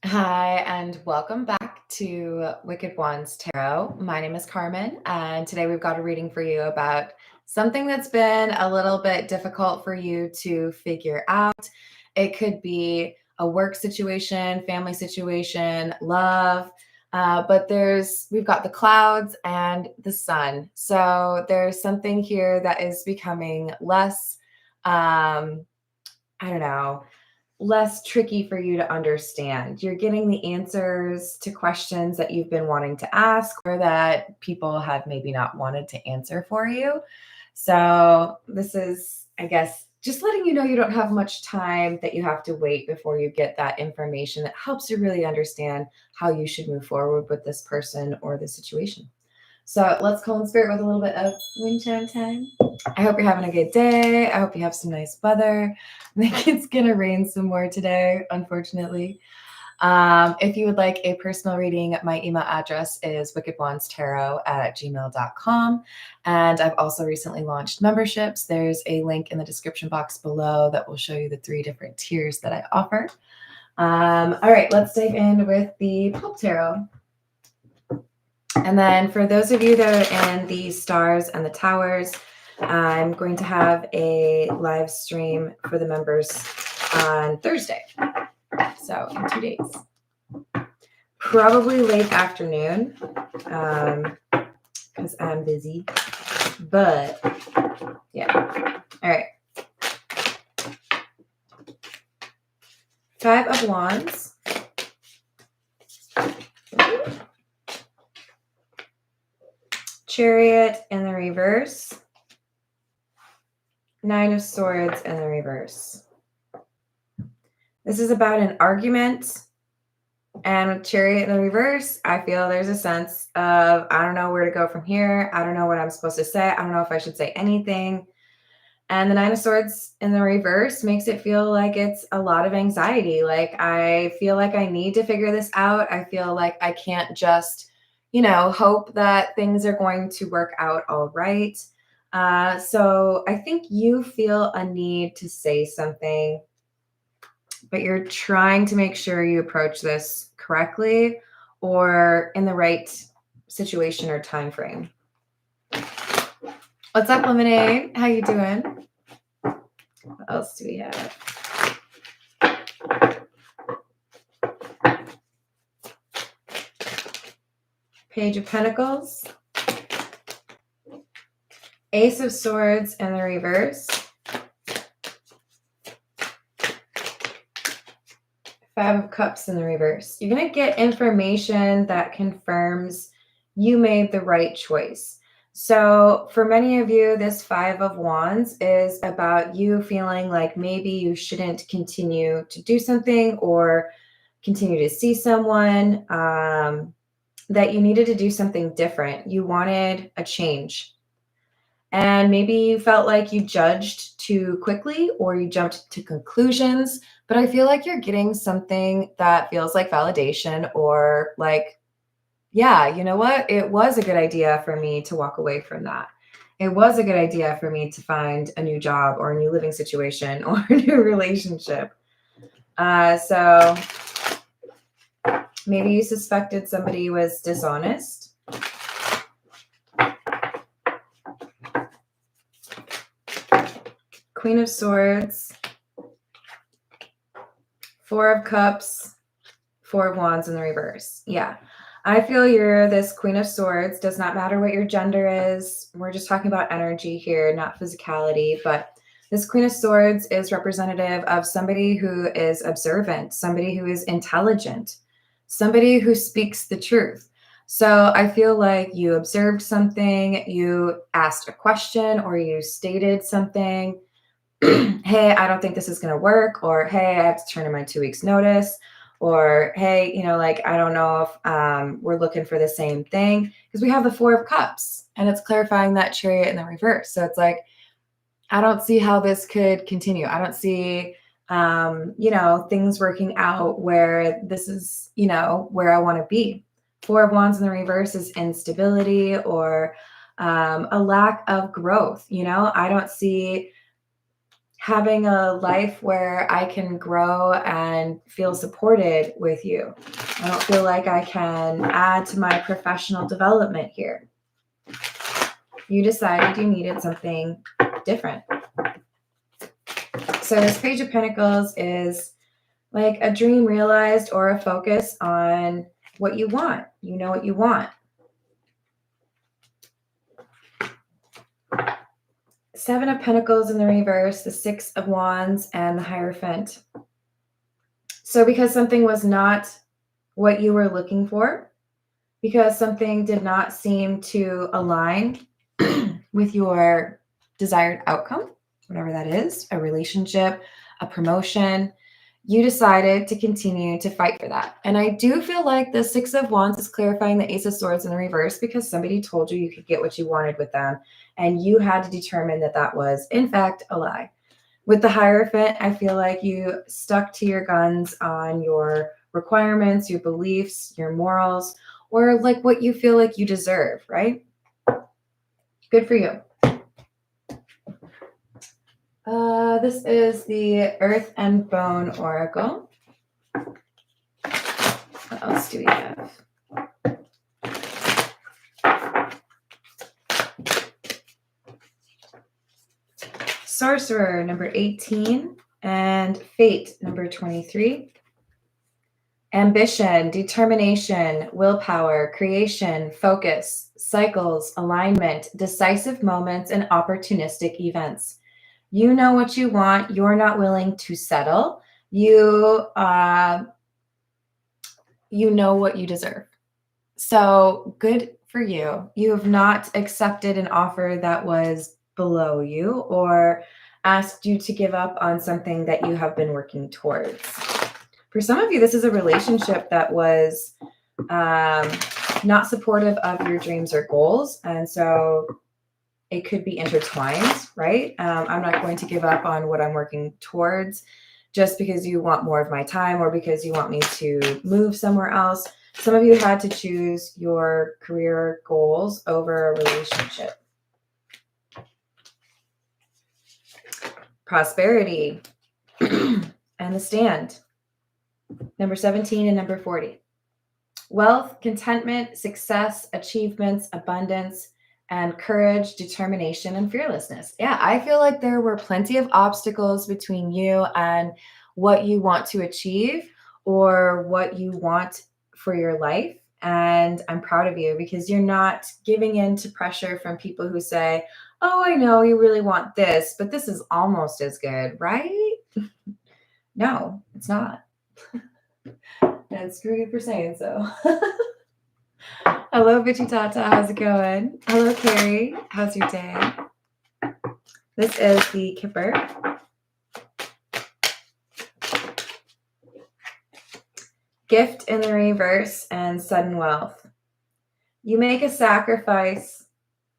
Hi, and welcome back to Wicked Wands Tarot. My name is Carmen, and today we've got a reading for you about something that's been a little bit difficult for you to figure out. It could be a work situation, family situation, love, but we've got the clouds and the sun. So there's something here that is becoming less, I don't know, less tricky for you to understand. You're getting the answers to questions that you've been wanting to ask or that people have maybe not wanted to answer for you. So, this is, I guess, just letting you know you don't have much time, that you have to wait before you get that information that helps you really understand how you should move forward with this person or the situation. So, let's call in spirit with a little bit of wind chime time. I hope you're having a good day. I hope you have some nice weather. I think it's going to rain some more today, unfortunately. If you would like a personal reading, my email address is wickedwandstarot@gmail.com. And I've also recently launched memberships. There's a link in the description box below that will show you the 3 different tiers that I offer. All right, let's dive in with the Pulp Tarot. And then for those of you that are in the stars and the towers, I'm going to have a live stream for the members on Thursday. So in 2 days. Probably late afternoon, because I'm busy. But yeah. All right. 5 of Wands. Chariot in the reverse. 9 of Swords in the reverse. This is about an argument. And with Chariot in the reverse, I feel there's a sense of, I don't know where to go from here. I don't know what I'm supposed to say. I don't know if I should say anything. And the 9 of Swords in the reverse makes it feel like it's a lot of anxiety. Like I feel like I need to figure this out. I feel like I can't just, hope that things are going to work out all right. So I think you feel a need to say something, but you're trying to make sure you approach this correctly or in the right situation or time frame. What's up, Lemonade? How you doing? What else do we have? Page of Pentacles. Ace of Swords in the reverse. 5 of Cups in the reverse. You're going to get information that confirms you made the right choice. So for many of you, this 5 of Wands is about you feeling like maybe you shouldn't continue to do something or continue to see someone, that you needed to do something different. You wanted a change. And maybe you felt like you judged too quickly or you jumped to conclusions, but I feel like you're getting something that feels like validation or like, yeah, you know what? It was a good idea for me to walk away from that. It was a good idea for me to find a new job or a new living situation or a new relationship. So maybe you suspected somebody was dishonest. Queen of Swords, 4 of Cups, 4 of Wands in the reverse. Yeah. I feel you're this Queen of Swords. Does not matter what your gender is. We're just talking about energy here, not physicality. But this Queen of Swords is representative of somebody who is observant, somebody who is intelligent, somebody who speaks the truth. So I feel like you observed something, you asked a question, or you stated something. Hey, I don't think this is going to work, or hey, I have to turn in my 2 weeks notice, or hey, I don't know if we're looking for the same thing, because we have the 4 of Cups and it's clarifying that Chariot in the reverse. So it's like, I don't see how this could continue. I don't see, things working out where this is, where I want to be. 4 of Wands in the reverse is instability or a lack of growth. I don't see having a life where I can grow and feel supported with you. I don't feel like I can add to my professional development here. You decided you needed something different. So this Page of Pentacles is like a dream realized or a focus on what you want. You know what you want. Seven of Pentacles in the reverse, the Six of Wands, and the Hierophant. So because something was not what you were looking for, because something did not seem to align with your desired outcome, whatever that is, a relationship, a promotion, you decided to continue to fight for that. And I do feel like the Six of Wands is clarifying the Ace of Swords in the reverse because somebody told you you could get what you wanted with them. And you had to determine that that was, in fact, a lie. With the Hierophant, I feel like you stuck to your guns on your requirements, your beliefs, your morals, or like what you feel like you deserve, right? Good for you. This is the Earth and Bone Oracle. What else do we have? Sorcerer, number 18, and Fate, number 23. Ambition, determination, willpower, creation, focus, cycles, alignment, decisive moments, and opportunistic events. You know what you want. You're not willing to settle. You know what you deserve. So good for you. You have not accepted an offer that was below you or asked you to give up on something that you have been working towards. For some of you, this is a relationship that was not supportive of your dreams or goals. And so it could be intertwined, right? I'm not going to give up on what I'm working towards just because you want more of my time or because you want me to move somewhere else. Some of you had to choose your career goals over a relationship. Prosperity and the Stand. Number 17 and number 40. Wealth, contentment, success, achievements, abundance, and courage, determination, and fearlessness. Yeah, I feel like there were plenty of obstacles between you and what you want to achieve or what you want for your life. And I'm proud of you because you're not giving in to pressure from people who say, oh, I know you really want this, but this is almost as good, right? No, it's not. And screw you for saying so. Hello, Bitchy Tata. How's it going? Hello, Carrie. How's your day? This is the Kipper. Gift in the reverse and sudden wealth. You make a sacrifice.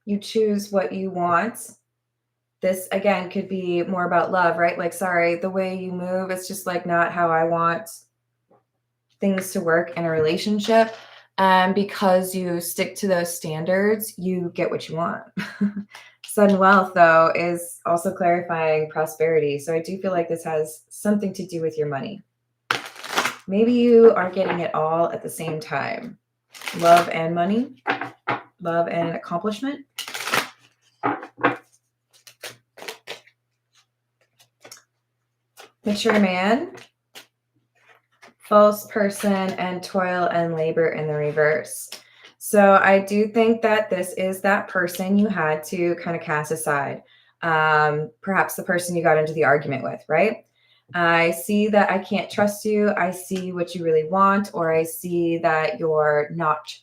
You choose what you want. This, again, could be more about love, right? Like, sorry, the way you move, it's just like not how I want things to work in a relationship. And because you stick to those standards, you get what you want. Sudden wealth, though, is also clarifying prosperity. So I do feel like this has something to do with your money. Maybe you are getting it all at the same time. Love and money, love and accomplishment. Mature man, false person, and toil and labor in the reverse. So I do think that this is that person you had to kind of cast aside. Perhaps the person you got into the argument with, right? I see that I can't trust you. I see what you really want, or I see that you're not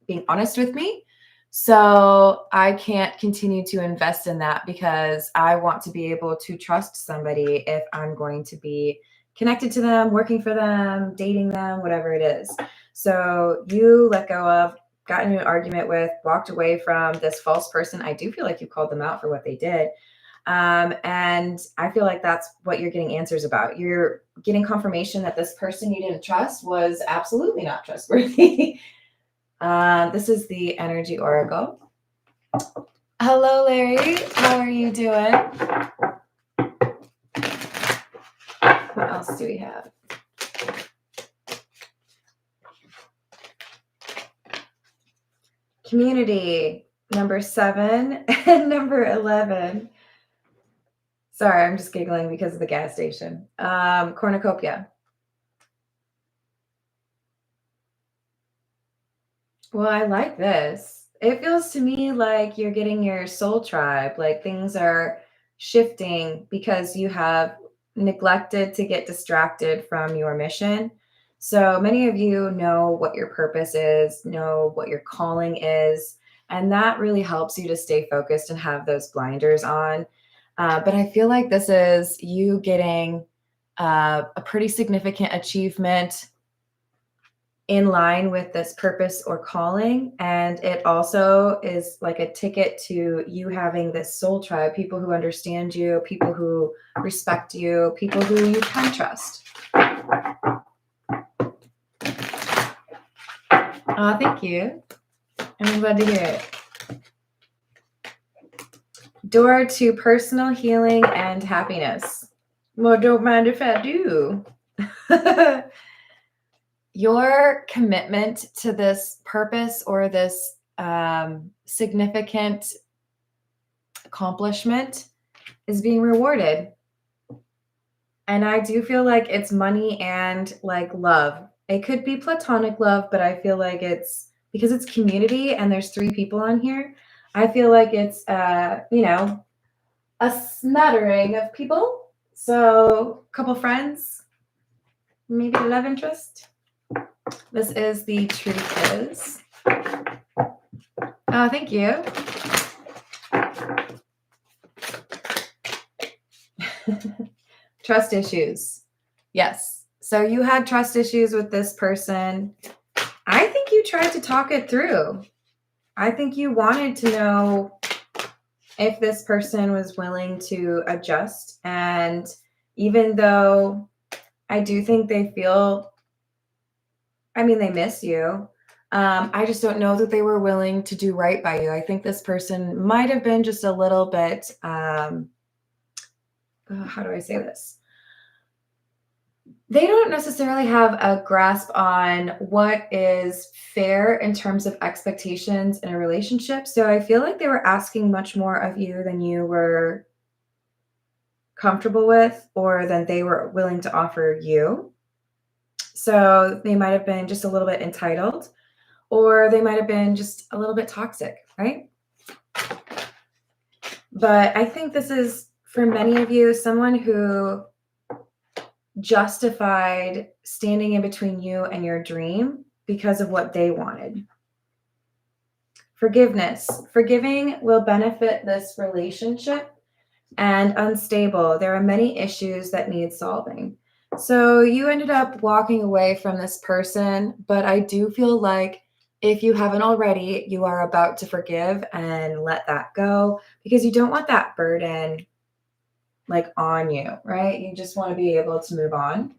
being honest with me. So I can't continue to invest in that because I want to be able to trust somebody if I'm going to be connected to them, working for them, dating them, whatever it is. So you let go of, got into an argument with, walked away from this false person. I do feel like you called them out for what they did. And I feel like that's what you're getting answers about. You're getting confirmation that this person you didn't trust was absolutely not trustworthy. This is the Energy Oracle. Hello, Larry. How are you doing? else do we have? Community, number 7 and number 11. Sorry, I'm just giggling because of the gas station. Cornucopia. Well, I like this. It feels to me like you're getting your soul tribe, like things are shifting because you have neglected to get distracted from your mission. So many of you know what your purpose is, know what your calling is, and that really helps you to stay focused and have those blinders on. But I feel like this is you getting a pretty significant achievement in line with this purpose or calling. And it also is like a ticket to you having this soul tribe, people who understand you, people who respect you, people who you can trust. Oh, thank you. I'm glad to hear it. Door to personal healing and happiness. Well, don't mind if I do. Your commitment to this purpose or this significant accomplishment is being rewarded. And I do feel like it's money and like love. It could be platonic love, but I feel like it's because it's community and there's 3 people on here. I feel like it's, you know, a smattering of people. So a couple friends, maybe a love interest. This is the truth is. Oh, thank you. Trust issues. Yes. So you had trust issues with this person. I think you tried to talk it through. I think you wanted to know if this person was willing to adjust. And even though I do think they feel, I mean, they miss you. I just don't know that they were willing to do right by you. I think this person might have been just a little bit, how do I say this? They don't necessarily have a grasp on what is fair in terms of expectations in a relationship. So I feel like they were asking much more of you than you were comfortable with or than they were willing to offer you. So they might have been just a little bit entitled, or they might have been just a little bit toxic, right? But I think this is, for many of you, someone who justified standing in between you and your dream because of what they wanted. Forgiveness. Forgiving will benefit this relationship, and unstable. There are many issues that need solving. So you ended up walking away from this person, but I do feel like if you haven't already, you are about to forgive and let that go because you don't want that burden like on you, right? You just want to be able to move on.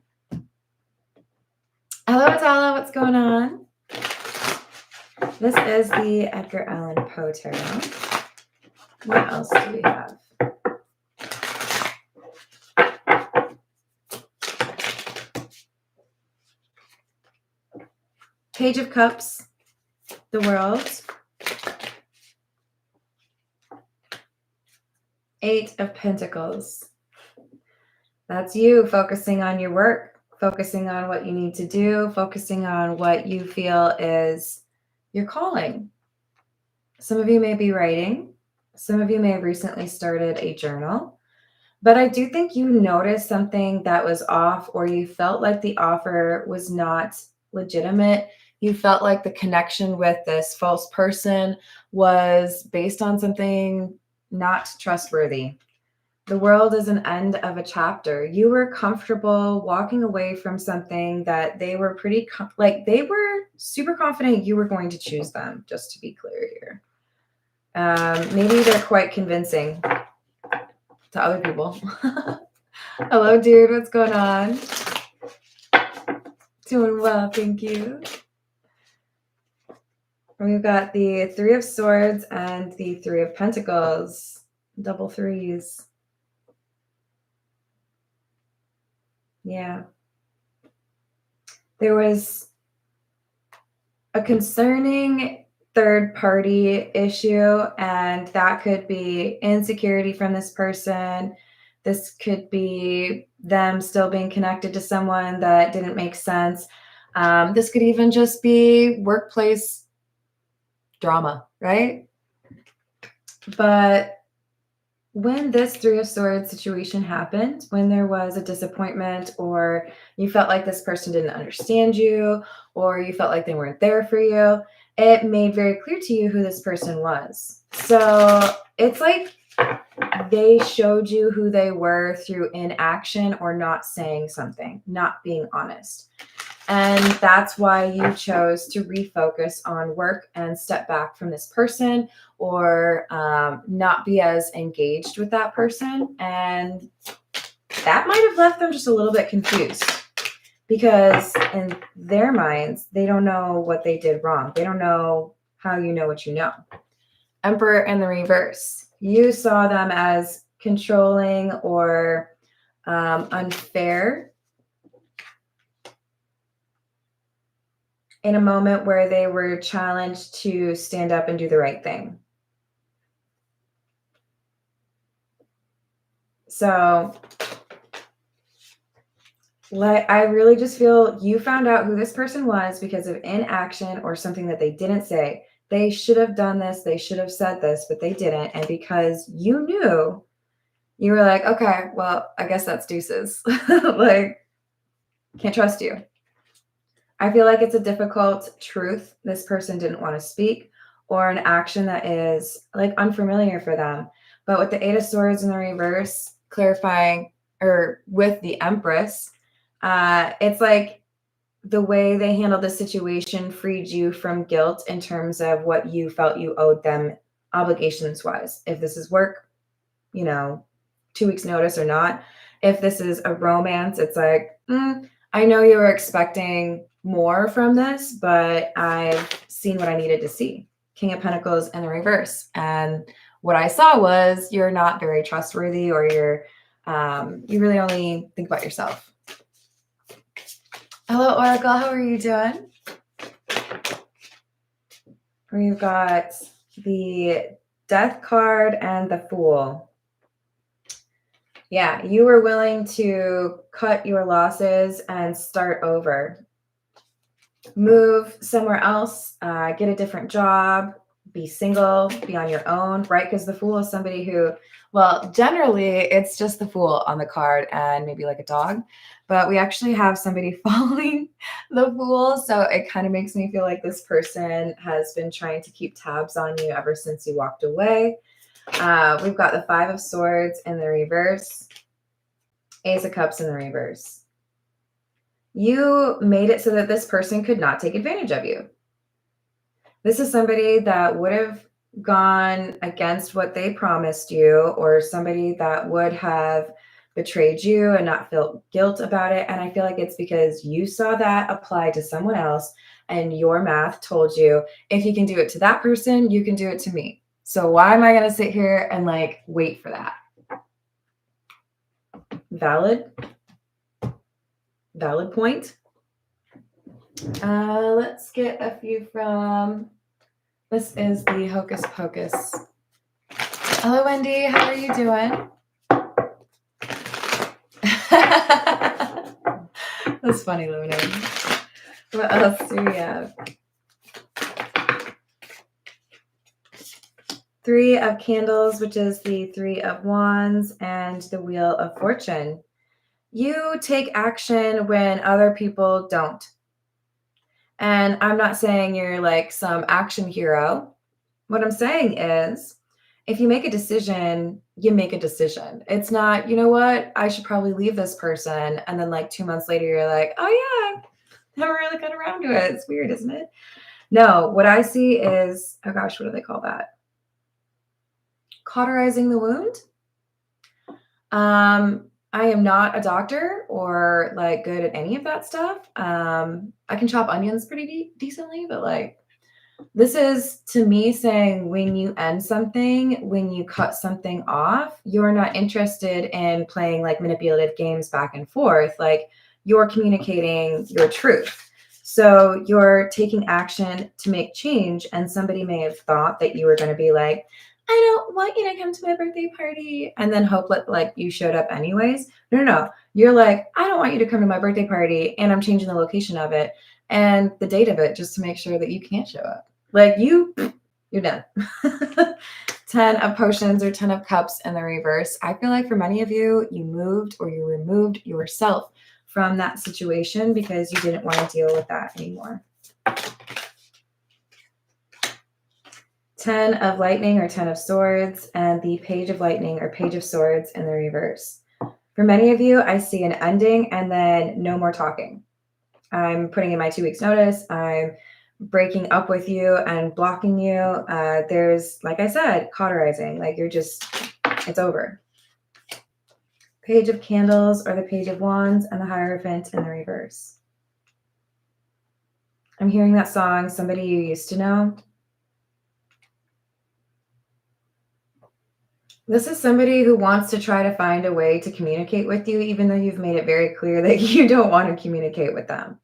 Hello, Atala, what's going on? This is the Edgar Allan Poe Tarot. What else do we have? Page of Cups, the World. 8 of Pentacles. That's you focusing on your work, focusing on what you need to do, focusing on what you feel is your calling. Some of you may be writing. Some of you may have recently started a journal. But I do think you noticed something that was off, or you felt like the offer was not legitimate. You felt like the connection with this false person was based on something not trustworthy. The World is an end of a chapter. You were comfortable walking away from something that they were they were super confident you were going to choose them, just to be clear here. Maybe they're quite convincing to other people. Hello, dude. What's going on? Doing well, thank you. We've got the 3 of Swords and the 3 of Pentacles. Double threes. Yeah. There was a concerning third party issue, and that could be insecurity from this person. This could be them still being connected to someone that didn't make sense. This could even just be workplace drama, right? But when this Three of Swords situation happened, when there was a disappointment, or you felt like this person didn't understand you, or you felt like they weren't there for you, it made very clear to you who this person was. So it's like they showed you who they were through inaction or not saying something, not being honest. And that's why you chose to refocus on work and step back from this person, or not be as engaged with that person. And that might have left them just a little bit confused, because in their minds, they don't know what they did wrong. They don't know how you know what you know. Emperor in the reverse. You saw them as controlling or unfair in a moment where they were challenged to stand up and do the right thing. So, I really just feel you found out who this person was because of inaction or something that they didn't say. They should have done this, they should have said this, but they didn't. And because you knew, you were like, okay, well, I guess that's deuces. Like, can't trust you. I feel like it's a difficult truth this person didn't want to speak, or an action that is like unfamiliar for them. But with the Eight of Swords in the reverse, clarifying, or with the Empress, it's like the way they handled the situation freed you from guilt in terms of what you felt you owed them obligations wise. If this is work, 2 weeks notice or not. If this is a romance, it's like, I know you were expecting more from this, but I've seen what I needed to see. King of Pentacles in the reverse. And what I saw was you're not very trustworthy, or you really only think about yourself. Hello, Oracle. How are you doing? We've got the Death card and the Fool. Yeah, you were willing to cut your losses and start over. Move somewhere else, get a different job, be single, be on your own, right? Because the Fool is somebody who, well, generally it's just the Fool on the card and maybe like a dog, but we actually have somebody following the Fool. So it kind of makes me feel like this person has been trying to keep tabs on you ever since you walked away. We've got the Five of Swords in the reverse, Ace of Cups in the reverse. You made it so that this person could not take advantage of you. This is somebody that would have gone against what they promised you, or somebody that would have betrayed you and not felt guilt about it. And I feel like it's because you saw that apply to someone else, and your math told you, if you can do it to that person, you can do it to me. So why am I going to sit here and like wait for that? Valid point. Let's get a few from, this is the Hocus Pocus. Hello, Wendy. How are you doing? That's funny, Lemonade. What else do we have? Three of Candles, which is the Three of Wands, and the Wheel of Fortune. You take action when other people don't. And I'm not saying you're like some action hero. What I'm saying is, if you make a decision, you make a decision. It's not, you know what, I should probably leave this person. And then like 2 months later, you're like, oh yeah, never really got around to it. It's weird, isn't it? No, what I see is, oh gosh, what do they call that? Cauterizing the wound. I am not a doctor or like good at any of that stuff. I can chop onions pretty decently, but like This is, to me, saying when you end something, when you cut something off, you're not interested in playing like manipulative games back and forth. Like, you're communicating your truth. So you're taking action to make change. And somebody may have thought that you were going to be like, I don't want you to come to my birthday party, and then hope that like you showed up anyways. No, no, no. You're like, I don't want you to come to my birthday party, and I'm changing the location of it and the date of it just to make sure that you can't show up. Like you're done. 10 of potions or 10 of cups in the reverse. I feel like for many of you, you moved or you removed yourself from that situation because you didn't want to deal with that anymore. 10 of lightning or 10 of swords, and the page of lightning or page of swords in the reverse. For many of you, I see an ending and then no more talking. I'm putting in my 2 weeks notice. I'm breaking up with you and blocking you. There's, like I said, cauterizing. Like you're just, it's over. Page of candles or the page of wands and the Hierophant in the reverse. I'm hearing that song, Somebody You Used to Know. This is somebody who wants to try to find a way to communicate with you, even though you've made it very clear that you don't want to communicate with them.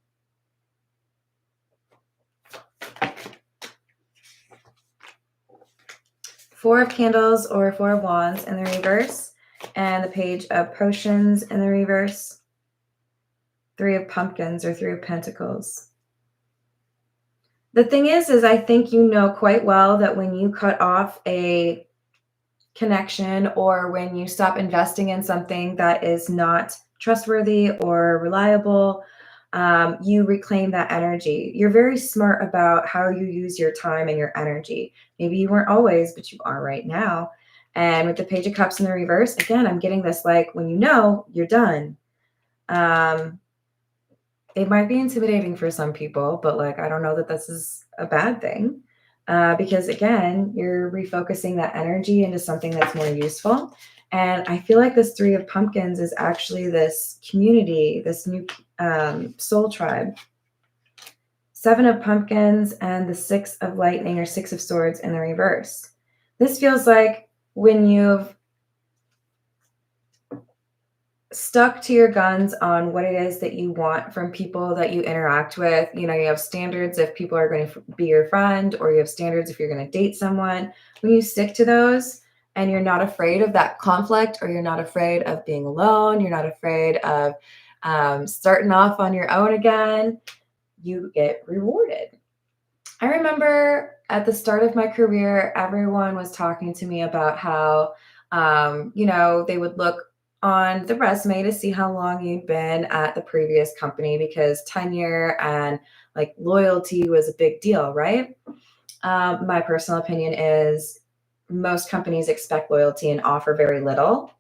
Four of candles or 4 of wands in the reverse, and the page of potions in the reverse. 3 of pumpkins or 3 of pentacles. The thing is I think you know quite well that when you cut off a connection or when you stop investing in something that is not trustworthy or reliable, you reclaim that energy. You're very smart about how you use your time and your energy. Maybe you weren't always, but you are right now. And with the page of cups in the reverse, again, I'm getting this like when you know, you're done. It might be intimidating for some people, but like I don't know that this is a bad thing. Because again, you're refocusing that energy into something that's more useful. And I feel like this 3 of pumpkins is actually this community, this new soul tribe. 7 of pumpkins and the 6 of lightning or 6 of swords in the reverse. This feels like when you've stuck to your guns on what it is that you want from people that you interact with. You know, you have standards if people are going to be your friend, or you have standards if you're going to date someone. When you stick to those and you're not afraid of that conflict, or you're not afraid of being alone, you're not afraid of starting off on your own again, you get rewarded. I remember at the start of my career, everyone was talking to me about how, you know, they would look on the resume to see how long you'd been at the previous company because tenure and like loyalty was a big deal, right? My personal opinion is most companies expect loyalty and offer very little.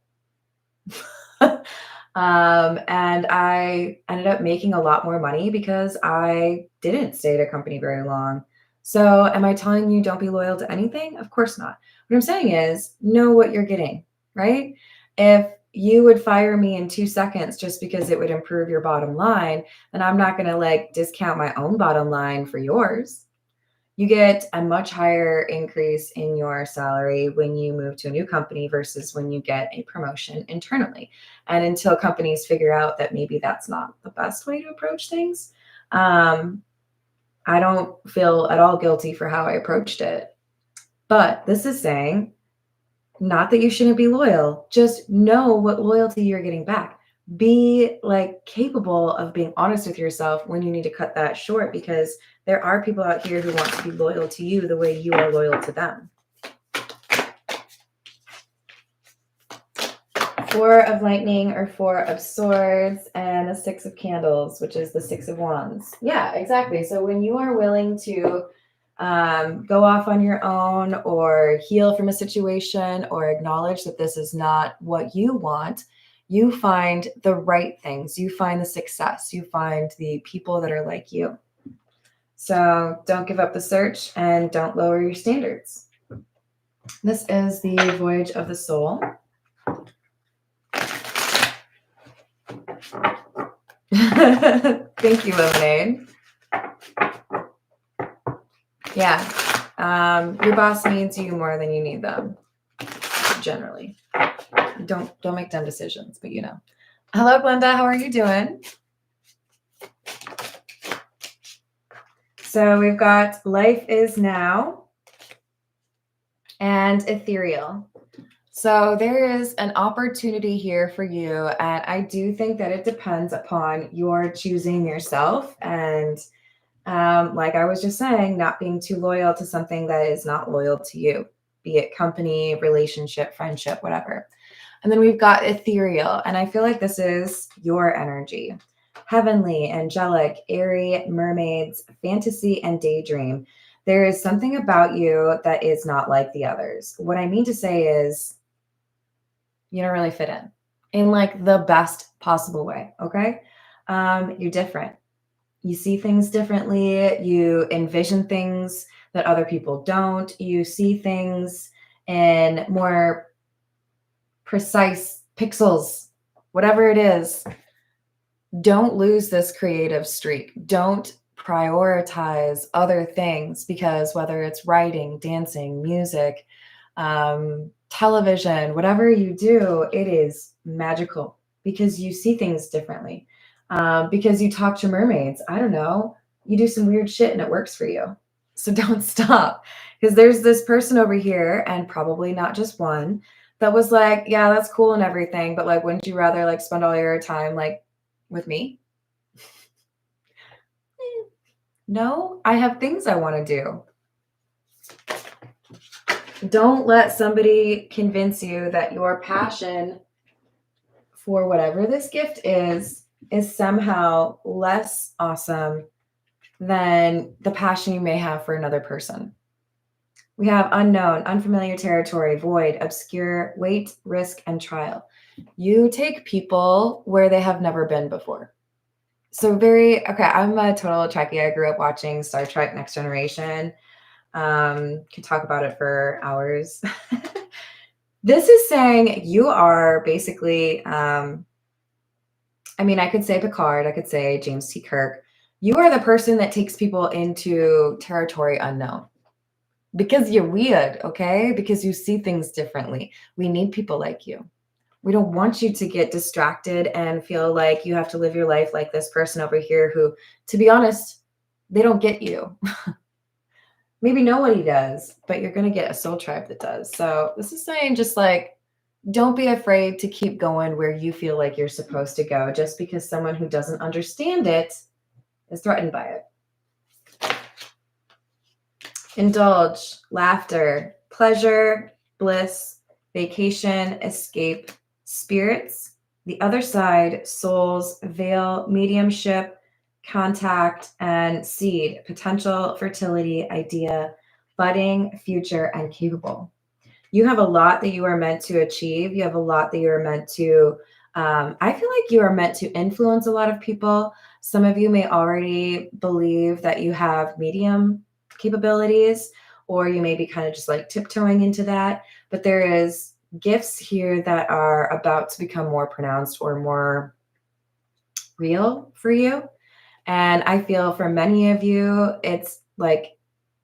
And I ended up making a lot more money because I didn't stay at a company very long. So am I telling you don't be loyal to anything? Of course not. What I'm saying is know what you're getting, right? If you would fire me in 2 seconds just because it would improve your bottom line, then I'm not going to like discount my own bottom line for yours. You get a much higher increase in your salary when you move to a new company versus when you get a promotion internally. And until companies figure out that maybe that's not the best way to approach things, I don't feel at all guilty for how I approached it. But this is saying not that you shouldn't be loyal, just know what loyalty you're getting back. Be like capable of being honest with yourself when you need to cut that short, because there are people out here who want to be loyal to you the way you are loyal to them. 4 of lightning or 4 of swords and the 6 of candles, which is the 6 of wands. Yeah, exactly. So when you are willing to go off on your own or heal from a situation or acknowledge that this is not what you want, you find the right things. You find the success. You find the people that are like you. So don't give up the search and don't lower your standards. This is the Voyage of the Soul. Thank you, Lemonade. Yeah. Your boss needs you more than you need them, generally. Don't make dumb decisions, but you know. Hello, Glenda. How are you doing? So we've got life is now and ethereal. So there is an opportunity here for you. And I do think that it depends upon your choosing yourself. And like I was just saying, not being too loyal to something that is not loyal to you, be it company, relationship, friendship, whatever. And then we've got ethereal. And I feel like this is your energy. Heavenly, angelic, airy, mermaids, fantasy, and daydream. There is something about you that is not like the others. What I mean to say is you don't really fit in like the best possible way. Okay. You're different. You see things differently. You envision things that other people don't. You see things in more precise pixels, whatever it is. Don't lose this creative streak. Don't prioritize other things because whether it's writing, dancing, music, television, whatever you do, it is magical because you see things differently. Because you talk to mermaids. I don't know. You do some weird shit and it works for you. So don't stop. Because there's this person over here, and probably not just one, that was like, yeah, that's cool and everything, but like, wouldn't you rather like spend all your time like with me? No, I have things I want to do. Don't let somebody convince you that your passion for whatever this gift is somehow less awesome than the passion you may have for another person. We have unknown, unfamiliar territory, void, obscure, wait, risk, and trial. You take people where they have never been before. So okay, I'm a total Trekkie. I grew up watching Star Trek Next Generation. Could talk about it for hours. This is saying you are basically, I mean, I could say Picard, I could say James T. Kirk. You are the person that takes people into territory unknown because you're weird, okay? Because you see things differently. We need people like you. We don't want you to get distracted and feel like you have to live your life like this person over here who, to be honest, they don't get you. Maybe nobody does, but you're going to get a soul tribe that does. So this is saying just like, don't be afraid to keep going where you feel like you're supposed to go just because someone who doesn't understand it is threatened by it. Indulge, laughter, pleasure, bliss, vacation, escape, spirits, the other side, souls, veil, mediumship, contact, and seed, potential, fertility, idea, budding, future, and capable. You have a lot that you are meant to achieve. You have a lot that you are meant to, I feel like you are meant to influence a lot of people. Some of you may already believe that you have medium capabilities, or you may be kind of just like tiptoeing into that. But there is gifts here that are about to become more pronounced or more real for you. And I feel for many of you, it's like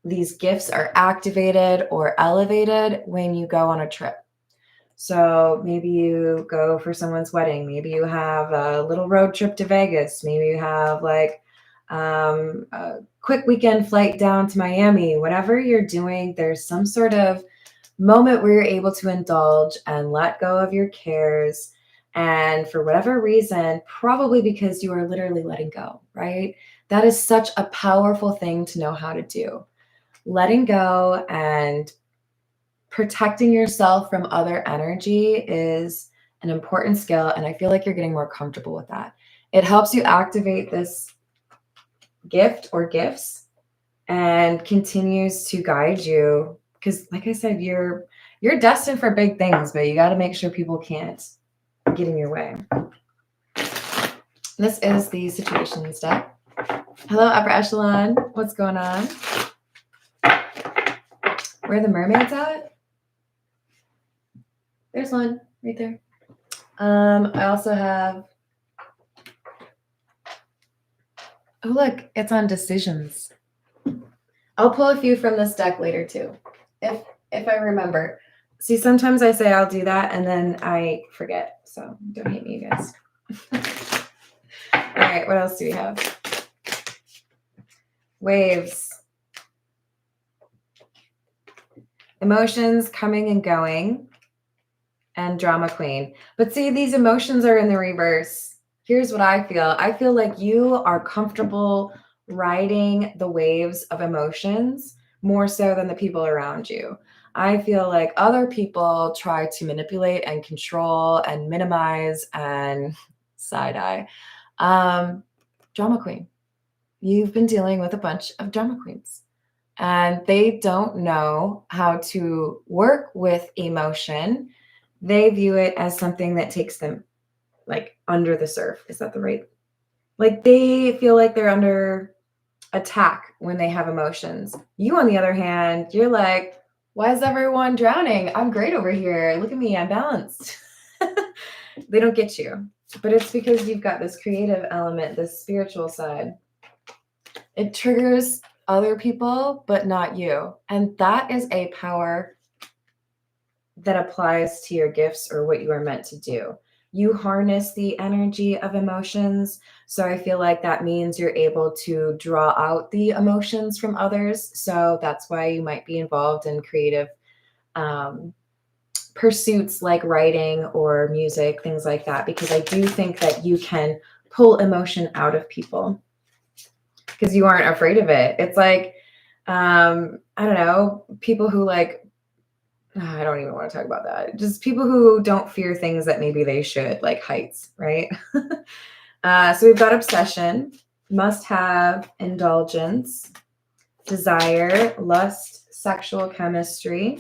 these gifts are activated or elevated when you go on a trip. So maybe you go for someone's wedding. Maybe you have a little road trip to Vegas. Maybe you have like a quick weekend flight down to Miami. Whatever you're doing, there's some sort of moment where you're able to indulge and let go of your cares. And for whatever reason, probably because you are literally letting go, right? That is such a powerful thing to know how to do. Letting go and protecting yourself from other energy is an important skill. And I feel like you're getting more comfortable with that. It helps you activate this gift or gifts and continues to guide you. Because like I said, you're destined for big things, but you got to make sure people can't get in your way. This is the situation step. Hello, upper echelon. What's going on? Where are the mermaids at? There's one right there. I also have, oh look, it's on decisions. I'll pull a few from this deck later too, if I remember. See, sometimes I say I'll do that and then I forget. So don't hate me, you guys. All right, what else do we have? Waves. Emotions coming and going. And drama queen. But see, these emotions are in the reverse. Here's what I feel. I feel like you are comfortable riding the waves of emotions more so than the people around you. I feel like other people try to manipulate and control and minimize and side eye. Drama queen. You've been dealing with a bunch of drama queens and they don't know how to work with emotion. They view it as something that takes them like under the surf. Is that the right? Like they feel like they're under attack when they have emotions. You, on the other hand, you're like, why is everyone drowning? I'm great over here. Look at me. I'm balanced. They don't get you. But it's because you've got this creative element, this spiritual side. It triggers other people, but not you. And that is a power that applies to your gifts or what you are meant to do. You harness the energy of emotions. So I feel like that means you're able to draw out the emotions from others. So that's why you might be involved in creative pursuits like writing or music, things like that, because I do think that you can pull emotion out of people because you aren't afraid of it. It's like, I don't know, people who like, I don't even want to talk about that. Just people who don't fear things that maybe they should, like heights, right? So we've got obsession, must have, indulgence, desire, lust, sexual chemistry,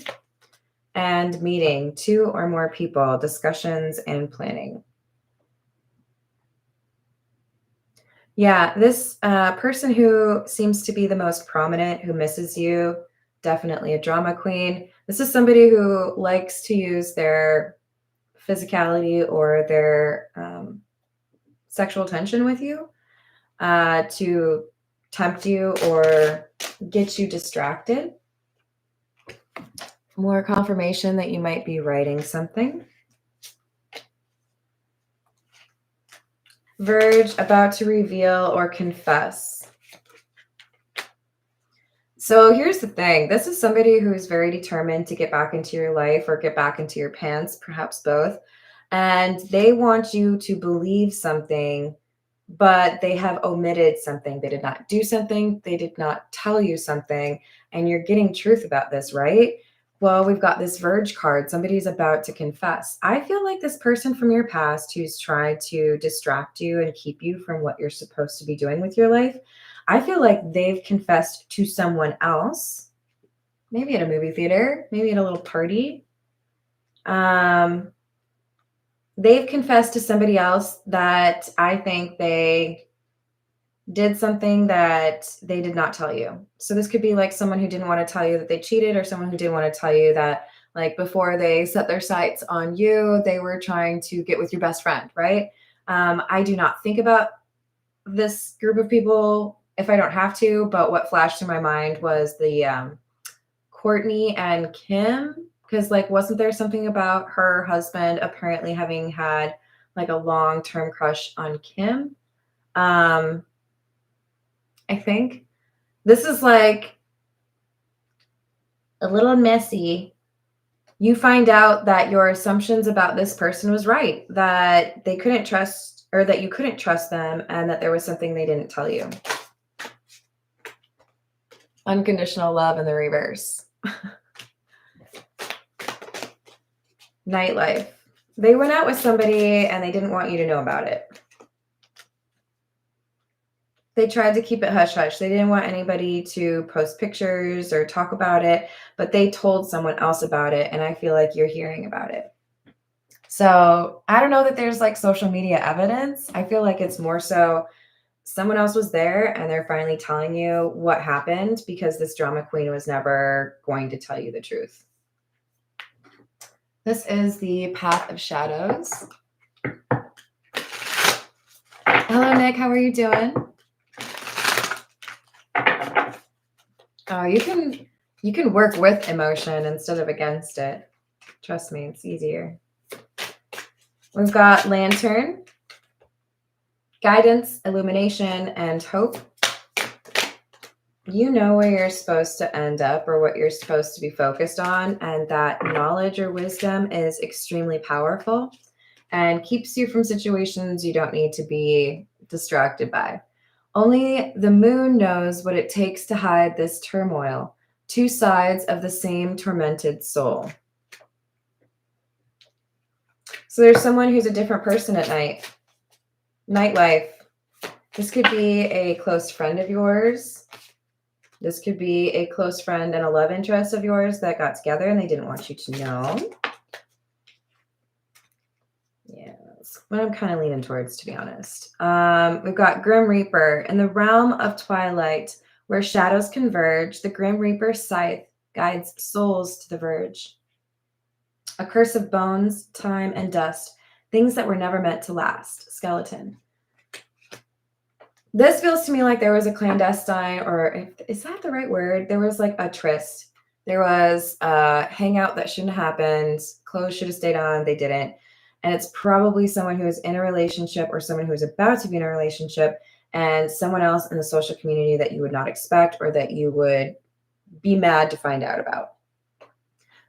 and meeting, 2 or more people, discussions, and planning. Yeah, this person who seems to be the most prominent, who misses you, definitely a drama queen. This is somebody who likes to use their physicality or their sexual tension with you to tempt you or get you distracted. More confirmation that you might be writing something. Verge, about to reveal or confess. So here's the thing. This is somebody who's very determined to get back into your life or get back into your pants, perhaps both. And they want you to believe something, but they have omitted something. They did not do something. They did not tell you something. And you're getting truth about this, right? Well, we've got this Verge card. Somebody's about to confess. I feel like this person from your past who's tried to distract you and keep you from what you're supposed to be doing with your life, I feel like they've confessed to someone else, maybe at a movie theater, maybe at a little party. They've confessed to somebody else that I think they did something that they did not tell you. So this could be like someone who didn't want to tell you that they cheated, or someone who didn't want to tell you that, like, before they set their sights on you, they were trying to get with your best friend, right? I do not think about this group of people if I don't have to, but what flashed to my mind was the Courtney and Kim, because like wasn't there something about her husband apparently having had like a long-term crush on Kim? I think this is like a little messy. You find out that your assumptions about this person was right, that they couldn't trust, or that you couldn't trust them, and that there was something they didn't tell you. Unconditional love in the reverse. Nightlife. They went out with somebody and they didn't want you to know about it. They tried to keep it hush hush. They didn't want anybody to post pictures or talk about it, but they told someone else about it. And I feel like you're hearing about it. So I don't know that there's like social media evidence. I feel like it's more so someone else was there and they're finally telling you what happened, because this drama queen was never going to tell you the truth. This is the Path of Shadows. Hello, Nick. How are you doing? Oh, you can work with emotion instead of against it. Trust me, it's easier. We've got Lantern, guidance, illumination, and hope. You know where you're supposed to end up or what you're supposed to be focused on, and that knowledge or wisdom is extremely powerful and keeps you from situations you don't need to be distracted by. Only the moon knows what it takes to hide this turmoil, two sides of the same tormented soul. So there's someone who's a different person at night. Nightlife. This could be a close friend of yours. This could be a close friend and a love interest of yours that got together and they didn't want you to know. Yeah, that's what I'm kind of leaning towards, to be honest. We've got Grim Reaper. In the realm of twilight, where shadows converge, the Grim Reaper's scythe guides souls to the verge. A curse of bones, time, and dust, things that were never meant to last. Skeleton. This feels to me like there was a clandestine, or is that the right word? There was like a tryst. There was a hangout that shouldn't have happened. Clothes should have stayed on. They didn't. And it's probably someone who is in a relationship or someone who is about to be in a relationship and someone else in the social community that you would not expect or that you would be mad to find out about.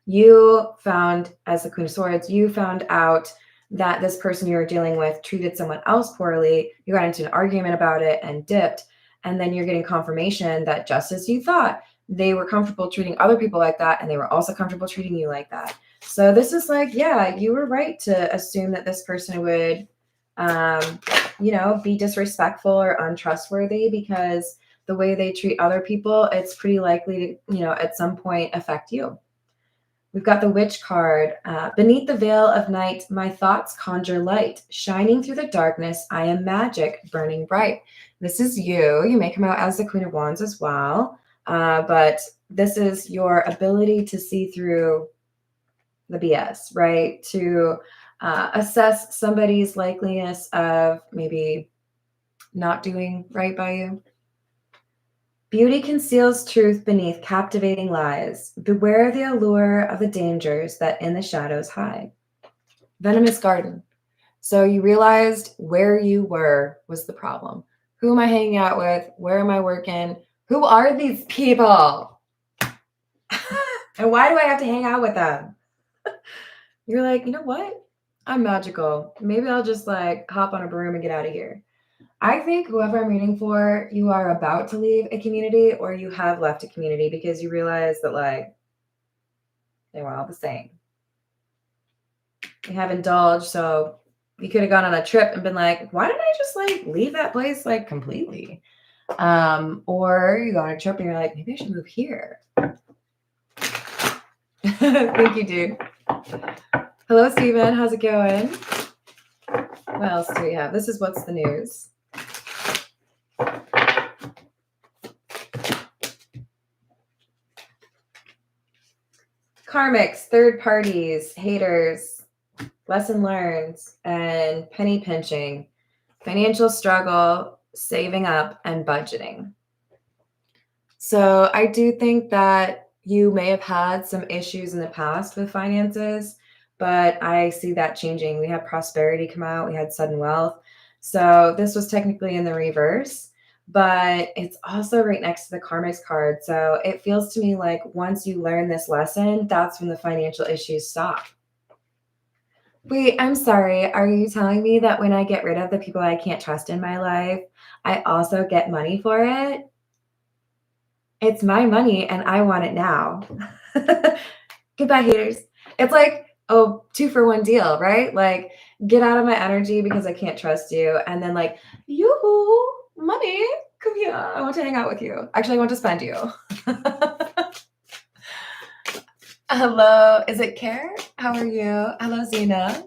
You found, as the Queen of Swords, you found out that this person you were dealing with treated someone else poorly. You got into an argument about it and dipped. And then you're getting confirmation that just as you thought, they were comfortable treating other people like that. And they were also comfortable treating you like that. So this is like, yeah, you were right to assume that this person would, be disrespectful or untrustworthy, because the way they treat other people, it's pretty likely to, at some point affect you. We've got the Witch card. Beneath the veil of night, my thoughts conjure light. Shining through the darkness, I am magic, burning bright. This is you. You may come out as the Queen of Wands as well. But this is your ability to see through the BS, right? To assess somebody's likeliness of maybe not doing right by you. Beauty conceals truth beneath captivating lies. Beware the allure of the dangers that in the shadows hide. Venomous garden. So you realized where you were was the problem. Who am I hanging out with? Where am I working? Who are these people? And why do I have to hang out with them? You're like, you know what? I'm magical. Maybe I'll just like hop on a broom and get out of here. I think whoever I'm reading for, you are about to leave a community or you have left a community because you realize that like they were all the same. You have indulged, so you could have gone on a trip and been like, why didn't I just like leave that place like completely? Or you go on a trip and you're like, maybe I should move here. Thank you, dude. Hello, Steven. How's it going? What else do we have? This is what's the news. Karmics, third parties, haters, lesson learned, and penny pinching, financial struggle, saving up, and budgeting. So I do think that you may have had some issues in the past with finances, but I see that changing. We had prosperity come out. We had sudden wealth. So this was technically in the reverse, but it's also right next to the karmics card. So it feels to me like once you learn this lesson, that's when the financial issues stop. Wait, I'm sorry. Are you telling me that when I get rid of the people I can't trust in my life, I also get money for it? It's my money and I want it now. Goodbye, haters. It's like, oh, 2-for-1 deal, right? Like, get out of my energy because I can't trust you. And then like, yoo-hoo, money, come here. I want to hang out with you. Actually, I want to spend you. Hello, is it Care? How are you? Hello, Zena.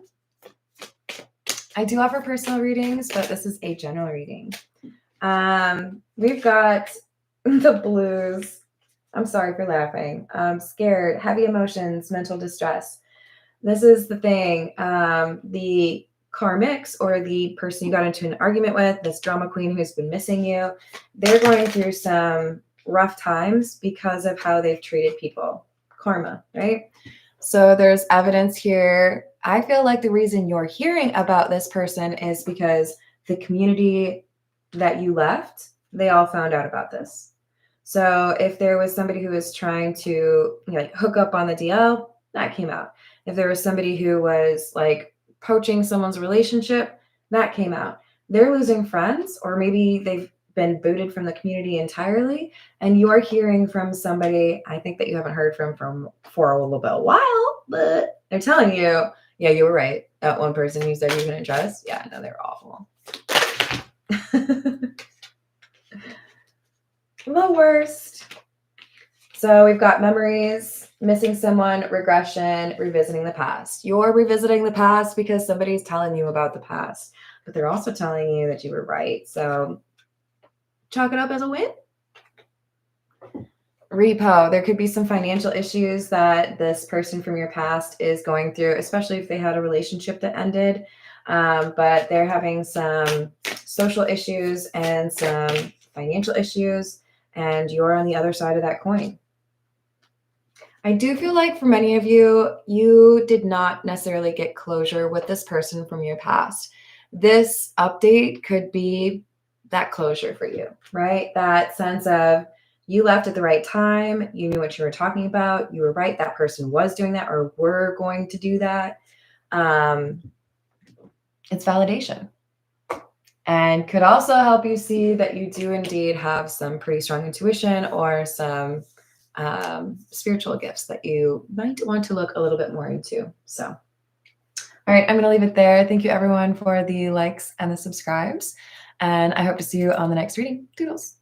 I do offer personal readings, but this is a general reading. We've got the blues. I'm sorry for laughing. Scared, heavy emotions, mental distress. This is the thing. The karmics, or the person you got into an argument with, this drama queen who's been missing you, they're going through some rough times because of how they've treated people. Karma, right? So there's evidence here. I feel like the reason you're hearing about this person is because the community that you left, they all found out about this. So if there was somebody who was trying to like hook up on the DL, that came out. If there was somebody who was like poaching someone's relationship, that came out. They're losing friends, or maybe they've been booted from the community entirely, and you're hearing from somebody I think that you haven't heard from for a little bit while, but they're telling you, yeah, you were right. That one person you said you couldn't trust, yeah, no, they're awful. The worst. So we've got memories, missing someone, regression, revisiting the past. You're revisiting the past because somebody's telling you about the past, but they're also telling you that you were right. So chalk it up as a win. Repo. There could be some financial issues that this person from your past is going through, especially if they had a relationship that ended. But they're having some social issues and some financial issues, and you're on the other side of that coin. I do feel like for many of you, you did not necessarily get closure with this person from your past. This update could be that closure for you, right? That sense of you left at the right time. You knew what you were talking about. You were right. That person was doing that or were going to do that. It's validation. And could also help you see that you do indeed have some pretty strong intuition or some spiritual gifts that you might want to look a little bit more into. So, all right, I'm going to leave it there. Thank you everyone for the likes and the subscribes, and I hope to see you on the next reading. Doodles.